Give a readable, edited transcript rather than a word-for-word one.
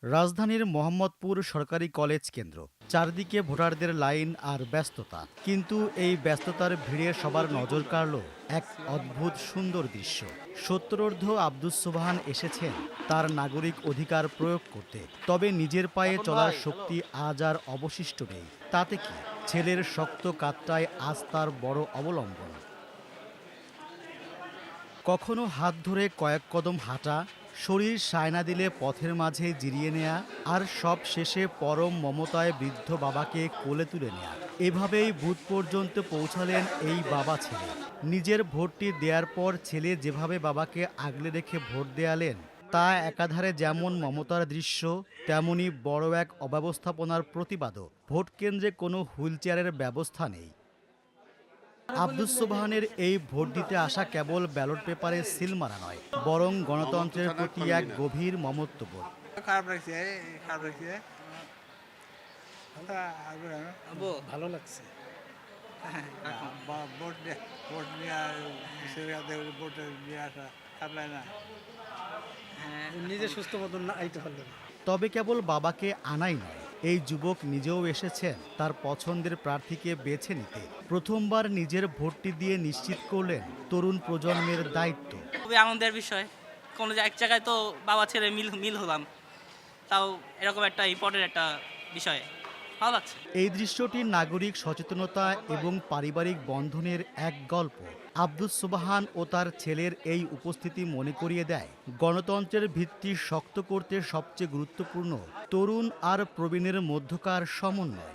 রাজধানীর মোহাম্মদপুর সরকারি কলেজ কেন্দ্র। চারদিকে ভোটারদের লাইন আর ব্যস্ততা, কিন্তু এই ব্যস্ততার ভিড়ে সবার নজর কাড়ল এক অদ্ভুত সুন্দর দৃশ্য। সত্তরোর্ধ্ব আব্দুস সোবহান এসেছেন তার নাগরিক অধিকার প্রয়োগ করতে। তবে নিজের পায়ে চলার শক্তি আজ আর অবশিষ্ট নেই। তাতে কি, ছেলের শক্ত কাঁধটাই আজ তার বড় অবলম্বন। কখনো হাত ধরে কয়েক কদম হাঁটা, শরীর সায় না দিলে পথের মাঝে জিরিয়ে নেয়া, আর সব শেষে পরম মমতায় বৃদ্ধ বাবাকে কোলে তুলে নেয়া। এভাবেই বুথ পর্যন্ত পৌঁছালেন এই বাবা ছেলে। নিজের ভোটটি দেওয়ার পর ছেলে যেভাবে বাবাকে আগলে রেখে ভোট দেয়ালেন, তা একাধারে যেমন মমতার দৃশ্য, তেমনি বড় এক অব্যবস্থাপনার প্রতিবাদও। ভোট কেন্দ্রে কোনো হুইল চেয়ারের ব্যবস্থা নেই। আব্দুস সোবহানের এই ভোট দিতে আসা কেবল ব্যালট পেপারে সিল মারা নয়, বরং গণতন্ত্রের প্রতি এক গভীর মমত্ববোধ। খারাপ লাগছে, খারাপ লাগছে। ভালো লাগছে। ভোট নিয়ে আসা খারাপ লাগে না। নিজে সুস্থ মতন না আইতে পারলো না। তবে কেবল বাবাকে আনাই নয়, এই যুবক নিজেও এসেছেন তার পছন্দের প্রার্থীকে বেছে নিতে। প্রথমবার নিজের ভোটটি দিয়ে নিশ্চিত করলেন তরুণ প্রজন্মের দায়িত্ব। খুবই আনন্দের বিষয়। কোনো এক জায়গায় তো বাবা ছেলে মিল হলাম, তাও এরকম একটা ইম্পর্টেন্ট একটা বিষয়, ভালো লাগছে। এই দৃশ্যটি নাগরিক সচেতনতা এবং পারিবারিক বন্ধনের এক গল্প। আব্দুস সোবহান ও তার ছেলের এই উপস্থিতি মনে করিয়ে দেয়, গণতন্ত্রের ভিত্তি শক্ত করতে সবচেয়ে গুরুত্বপূর্ণ তরুণ আর প্রবীণের মধ্যকার সমন্বয়।